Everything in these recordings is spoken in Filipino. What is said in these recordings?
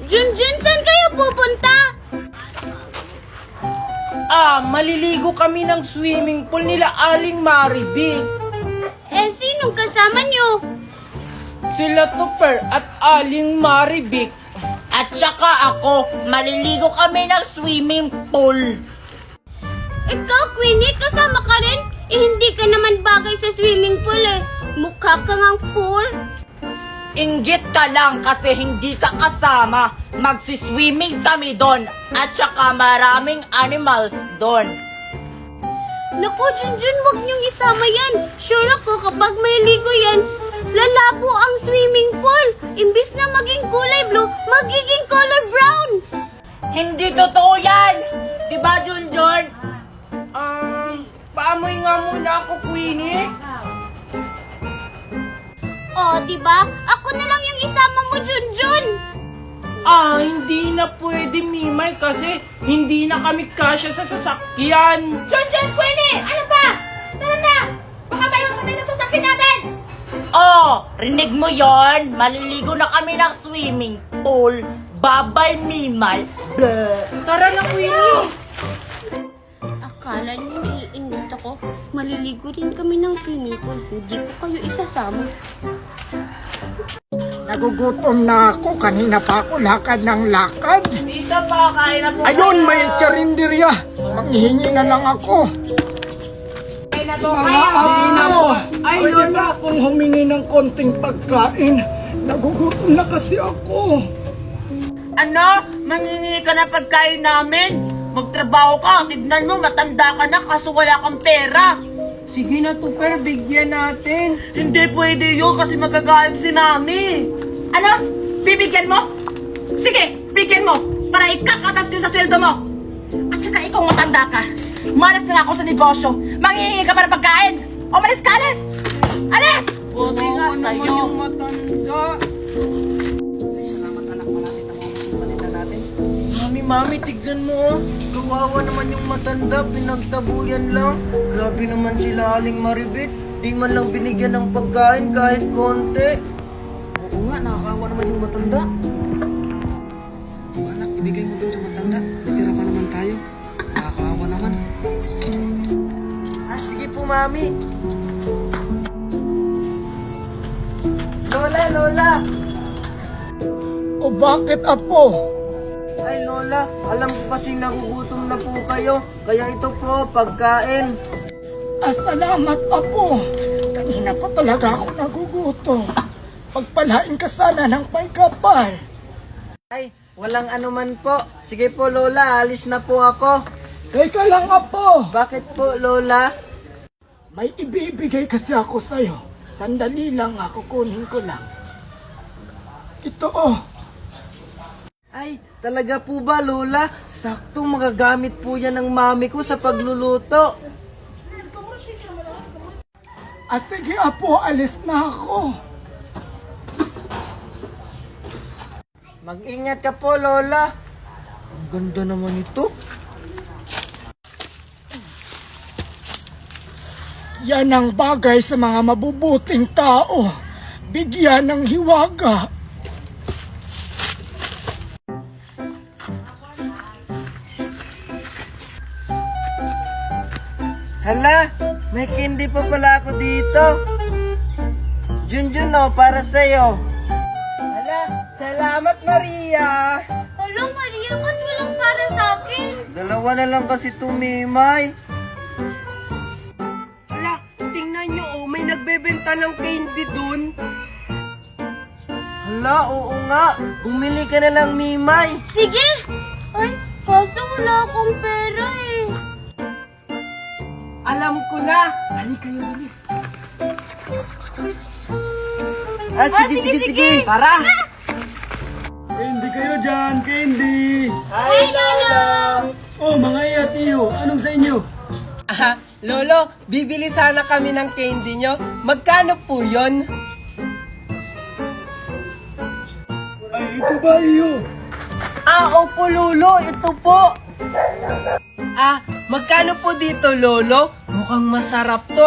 Junjun, saan kayo pupunta? Maliligo kami ng swimming pool nila Aling Maribig. Sinong kasama nyo? Sila Tupper at Aling Maribig. At saka ako, maliligo kami ng swimming pool. Ikaw, Queenie, kasama ka rin? Hindi ka naman bagay sa swimming pool eh. Mukha ka ngang pool. Inggit ka lang kasi hindi ka kasama. Magsiswimming kami doon. At saka maraming animals doon. Naku, Junjun, wag niyong isama yan. Sure ako kapag may ligo yan, lalabo ang swimming pool. Imbis na maging kulay blue, magiging color brown. Hindi totoo yan! Diba, Junjun? Paamoy nga muna ako, Queenie. Oh, diba? Ako na lang yung isama mo, Junjun. Hindi na pwede, Mimay, kasi hindi na kami kasya sa sasakyan. Junjun, Queenie! Ano ba? Tara na! Baka mayroon matay na sasakyan natin! Oh, rinig mo yon? Maliligo na kami ng swimming pool. Babay, Mimay. Bleh. Tara na, Queenie. Akala niyo naiinggit ako. Maliligo rin kami ng swimming pool. Hindi ko kayo isasama. Nagugutom na ako. Kanina pa ako lakad ng lakad. Dito pa, kain na po. Ayun, may karinderya. Manghihingi na lang ako. Kain na to, Mga amo, Ay, pwede Lola. ba akong humingi ng konting pagkain? Nagugutom na kasi ako. Ano? Mangingi ka na pagkain namin? Magtrabaho ka. Tignan mo, matanda ka na kaso wala kang pera. Sige na, Tupper, bigyan natin. Hindi pwede yun kasi magagalit si Mami. Ano? Bibigyan mo? Sige, bigyan mo para ikakatas ko sa sweldo mo. At saka ikaw matanda ka. Malas na ako sa negosyo. Manghihingi ka pa ng pagkain. Umalis ka, alis! Alis! Buti nga naman sa'yo. yung matanda. Mami, tignan mo oh. Kawawa naman yung matanda, pinagtabuyan lang. Grabe naman sila Aling Maribik. Di man lang binigyan ng pagkain kahit konti. Oo nga, nakakawa naman yung matanda. Anak, ibigay mo dun sa matanda. Natira pa naman tayo. Nakakawa naman. Sige po, Mami. Lola! O bakit, apo? Ay, Lola, alam ko kasing nagugutom na po kayo. Kaya ito po, pagkain. Salamat, apo. Kanina pa talaga ako nagugutom. Pagpalain ka sana ng may kapal. Ay, walang anuman po. Sige po, Lola, alis na po ako. Teka lang, apo. Bakit po, Lola? May ibibigay kasi ako sa'yo. Sandali lang, ako kunin ko lang. Ito, oh. Ay, talaga po ba, Lola? Sakto magagamit po yan ng mami ko sa pagluluto. Sige, apo, alis na ako. Mag-ingat ka po, Lola. Ang ganda naman ito. Yan ang bagay sa mga mabubuting tao. Bigyan ng hiwaga. Hala, may candy pa pala ako dito. Junjun, oh, para sa'yo. Hala, salamat, Maria. Alam, Maria, ba't walang para sa akin? Dalawa na lang kasi tumimay. Ala, tingnan nyo, oh, may nagbebenta ng candy dun. Hala, oo nga. Bumili ka na lang, Mimay. Sige! Ay, kaso wala akong pera eh. Alam ko na. Halika kayo, bilis. Sige. Tara. Candy kayo dyan, candy. Hi, Lola. Oh, mga iyatiyo, anong sa inyo? Lolo, bibili sana kami ng candy nyo. Magkano po yon? Ay, ito ba iyo? Opo, Lolo. Ito po. Magkano po dito, Lolo? Mukhang masarap to,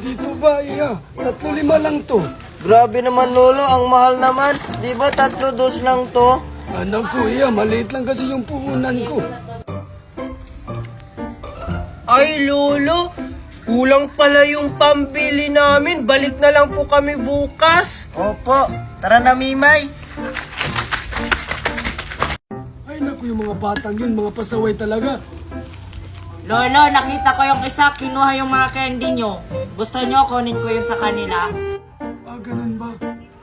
Dito ba iya? 3-5 lang to. Grabe naman, Lolo. Ang mahal naman. Di ba 3 dos lang to? Ano kuya, maliit lang kasi yung puhunan ko. Ay, Lolo. Kulang pala yung pambili namin. Balik na lang po kami bukas. Opo. Tara na, Mimay. Ay naku, yung mga batang yun, mga pasaway talaga. Lolo, nakita ko yung isa, kinuha yung mga candy nyo. Gusto nyo, kunin ko yun sa kanila. Ah, ganun ba?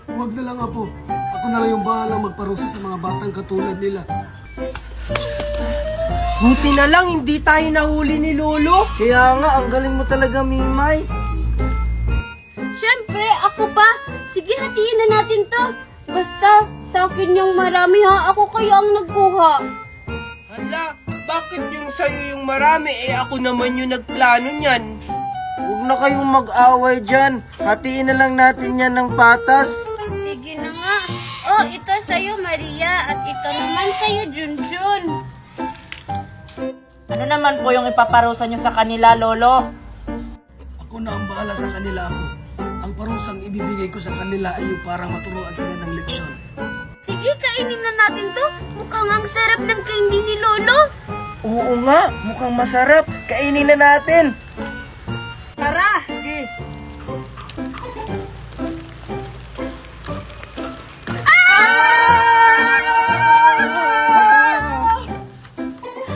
Huwag na lang Apo. Ako na lang yung bahalang magparusa sa mga batang katulad nila. Buti na lang, hindi tayo nahuli ni Lolo. Kaya nga, ang galing mo talaga, Mimay. Siyempre, ako pa. Sige, hatiin na natin to. Basta, sa akin yung marami ha. Ako kaya ang nagkuha. Hala, bakit yung sa'yo yung marami? Ako naman yung nagplano niyan. Huwag na kayong mag-away dyan. Hatiin na lang natin yan ng patas. Sige na nga. Oh, ito sa'yo, Maria. At ito naman sa'yo, Junjun. Ano naman po yung ipaparusa nyo sa kanila, Lolo? Ako na ang bahala sa kanila Apo. Ang parusang ibibigay ko sa kanila ay yung para maturuan sila ng leksyon. Sige, kainin na natin to. Mukhang ang sarap ng candy ni Lolo. Oo nga, mukhang masarap. Kainin na natin. Tara! Sige.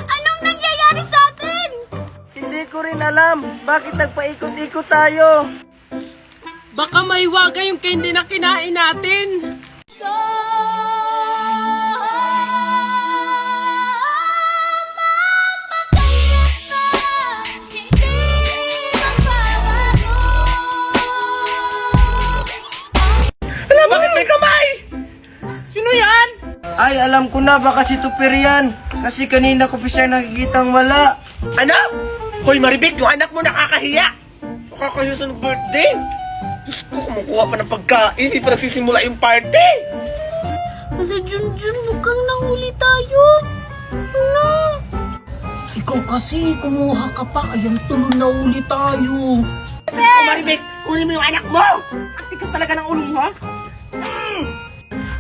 Anong nangyayari sa atin? Hindi ko rin alam. Bakit nagpaikot-ikot tayo? Baka maiwaga yung candy na kinain natin. Hala, bakit may kamay? Sino yan? Ay, alam ko na. Baka si Tupir yan. Kasi kanina ko pa siya nakikitang wala. Ano? Hoy, Maribit, yung anak mo nakakahiya. Nakakahiya sa birthday. Diyos ko, kumukuha pa ng pagkain. Hindi pa nagsisimula yung party. Hala, Junjun, mukhang nahuli tayo. Ano? Ikaw kasi, kumuha ka pa. Ayang tuloy na uli tayo. Oh, Maribit, kunin mo yung anak mo. Ang tigas talaga ng ulo mo, ha?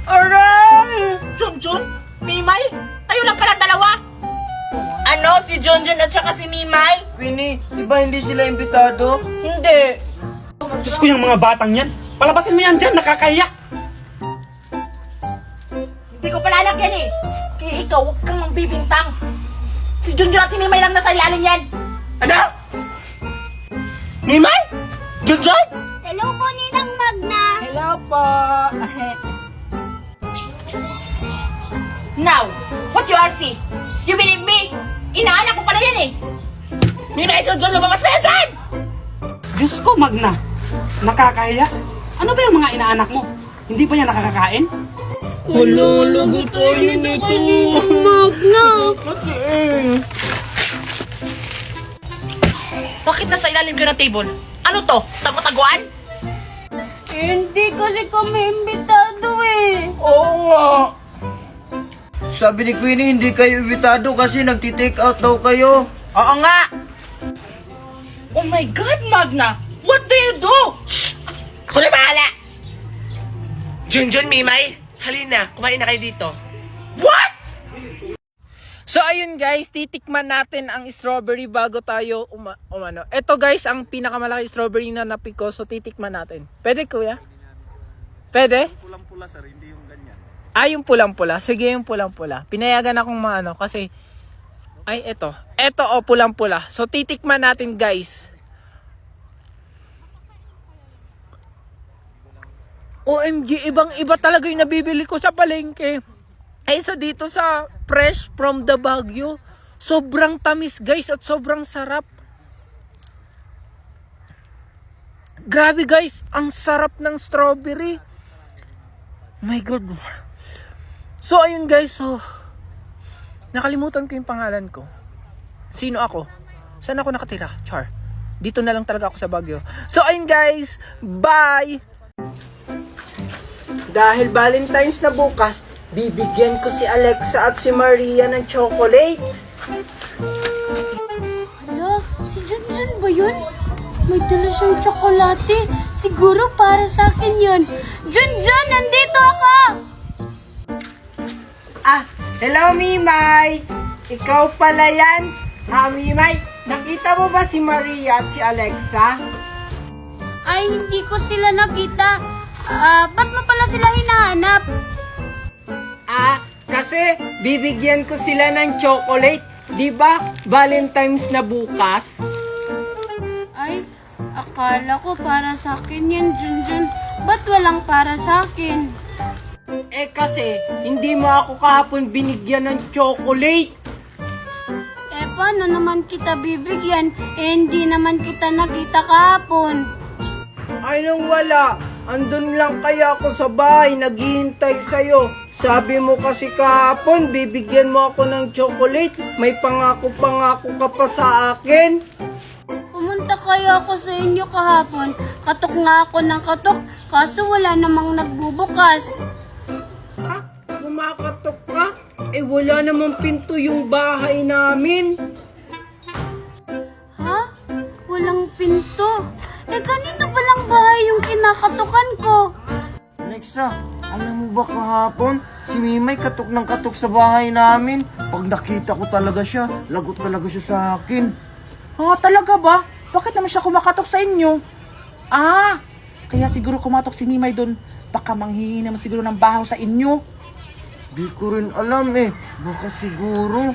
Aray! Junjun, Mimay, kayo lang pala dalawa. Ano? Si Junjun at saka si Mimay? Winnie, di ba hindi sila imbitado? Hindi. Diyos ko yung mga batang yan. Palabasin mo yan dyan, nakakaya. Hindi ko pala lagyan eh. Kaya ikaw, huwag kang bibintang. Si Junjun at si Mimay lang nasa ilalim yan. Ano? Mimay? Junjun? Hello po, Ninang Magna. Hello po. Now, what you are see? You believe me? Inaanak ko pala yan eh. Mimay, Junjun, lumabas na yan dyan! Diyos ko, Magna. Nakakaya. Ano ba yung mga inaanak mo? Hindi ba yan nakakakain? Hello, lagot tayo nito. Magna. Bakit nasa ilalim ka ng table? Ano to? Tago-taguan? Hindi kasi kami imbitado eh. Oo nga. Sabi ni Queenie, hindi kayo imbitado kasi nagti-take out daw kayo. Oo nga. Oh my God, Magna! What do you do? Ako na bahala. Junjun, Mimay, halina, kumain na kayo dito. What? So ayun guys, titikman natin ang strawberry bago tayo umano. Ito guys, ang pinakamalaki strawberry na napiko, so titikman natin. Pwede kuya? Pwede? Pulang-pula sir, hindi yung ganyan. Ah, yung pulang-pula. Sige, yung pulang-pula. Pinayagan akong maano kasi ay ito. Ito o pulang-pula. So titikman natin guys. OMG, ibang-iba talaga yung nabibili ko sa palengke. Ay isa dito sa fresh from the Baguio. Sobrang tamis guys at sobrang sarap. Grabe guys, ang sarap ng strawberry. My God. So ayun guys, so nakalimutan ko yung pangalan ko. Sino ako? Saan ako nakatira? Char. Dito na lang talaga ako sa Baguio. So ayun guys, bye! Dahil Valentine's na bukas, bibigyan ko si Alexa at si Maria ng chocolate. Hala, si Junjun ba yun? May dala siyang tsokolate. Siguro para sa akin yun. Junjun, nandito ako! Hello, Mimay! Ikaw pala yan? Mimay, nakita mo ba si Maria at si Alexa? Ay, hindi ko sila nakita. Ba't mo pala sila hinahanap? Kasi bibigyan ko sila ng chocolate. Di ba? Valentine's na bukas. Ay, akala ko para sa akin yan, Junjun. Ba't walang para sa akin? Kasi hindi mo ako kahapon binigyan ng chocolate. Paano naman kita bibigyan? Hindi naman kita nakita kahapon. Ay, nang wala. Andun lang kaya ako sa bahay, naghihintay sa'yo. Sabi mo kasi kahapon, bibigyan mo ako ng chocolate. May pangako-pangako ka pa sa akin. Pumunta kaya ako sa inyo kahapon. Katok nga ako ng katok, kaso wala namang nagbubukas. Kumakatok ka? Wala namang pinto yung bahay namin. Ha? Walang pinto? Kanino palang bahay yung kinakatukan ko? Alexa, alam mo ba kahapon, si Mimay katok ng katok sa bahay namin. Pag nakita ko talaga siya, lagot talaga siya sa akin. Talaga ba? Bakit naman siya kumakatok sa inyo? Kaya siguro kumatok si Mimay doon. Baka manghihingi naman siguro ng bahaw sa inyo. Di ko rin alam baka siguro.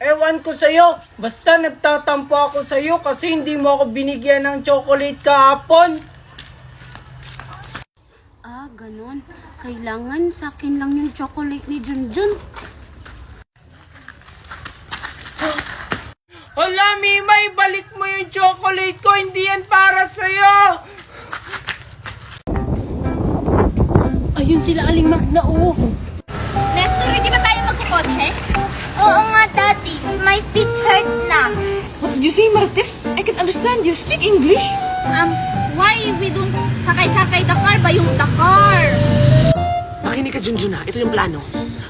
Ewan ko sa'yo. Basta nagtatampo ako sa'yo kasi hindi mo ako binigyan ng chocolate kahapon. Ganon. Kailangan sa akin lang yung chocolate ni Junjun. Hala, Mimay, balik mo yung chocolate ko. Hindi yan para sa'yo. Ayun sila, Aling Magna, Nestor, hindi ba tayo magkukotse? Oo nga, Daddy. My feet hurt na. What did you say, Martes? I can understand you. Speak English. Why we don't sakay-sakay the car ba yung the car? Makinig ka, Junjun, ha. Ito yung plano.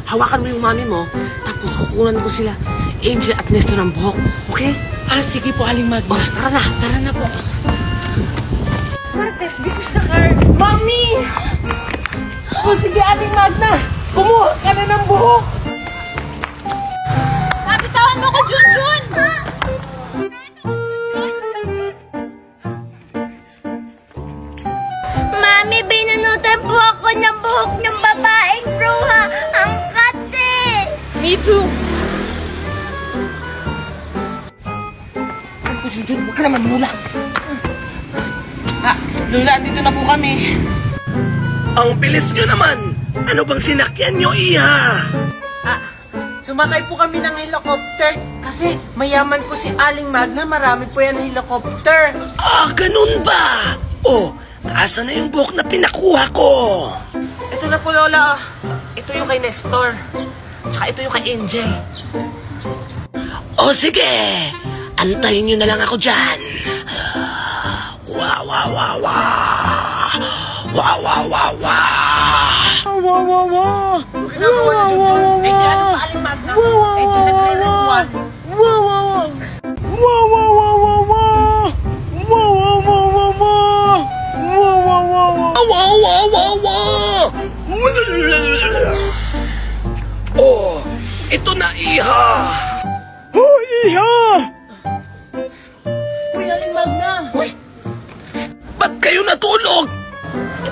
Hawakan mo yung mami mo, tapos kukunan ko sila, Angel at Nestor ng buhok. Okay? Sige po, Aling Magna. Tara na po. Martes, because the car. Mami! Sige, Aling Magna! Kumuha ka na ng buhok! Kapitawan mo ko, Junjun! Mami, binunutan po ako ng buhok ng babaeng bruha. Ang kate! Me too. Junjun, huwag ka naman mula. Lola, dito na po kami. Ang bilis nyo naman! Ano bang sinakyan nyo, Iha? Sumakay po kami ng helicopter kasi mayaman po si Aling Magna, marami po yan helicopter. Ganun ba? Asa na yung buhok na pinakuha ko? Ito na po, Lola. Ito yung kay Nestor. Tsaka ito yung kay Angel. Sige. Antayin nyo na lang ako dyan. Wow. Ginagawa na, Junjun. Di ano pa, Aling Magna? Di nagre-ritual. Ito na, Iha! Iha! Uy, Aling Magna! Uy! Ba't kayo natulog?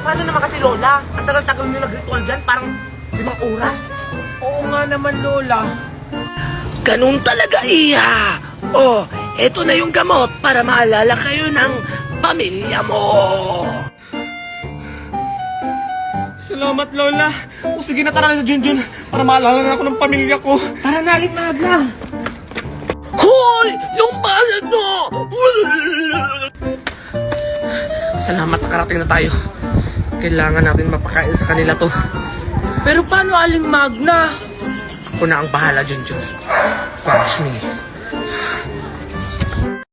Paano naman kasi, Lola? Ang tagal-tagal nyo nag-ritual dyan, parang 5 oras. Oo nga naman, Lola. Ganun talaga, Iha. Eto na yung gamot para maalala kayo ng pamilya mo. Salamat, Lola. Sige na, tara na, Junjun, para maalala na ako ng pamilya ko. Tara na, Aling Magna. Hoy! Yung bayad mo! Salamat, nakarating na tayo. Kailangan natin mapakain sa kanila to. Pero paano, Aling Magna? Ako na ang bahala, Junjun. Promise me.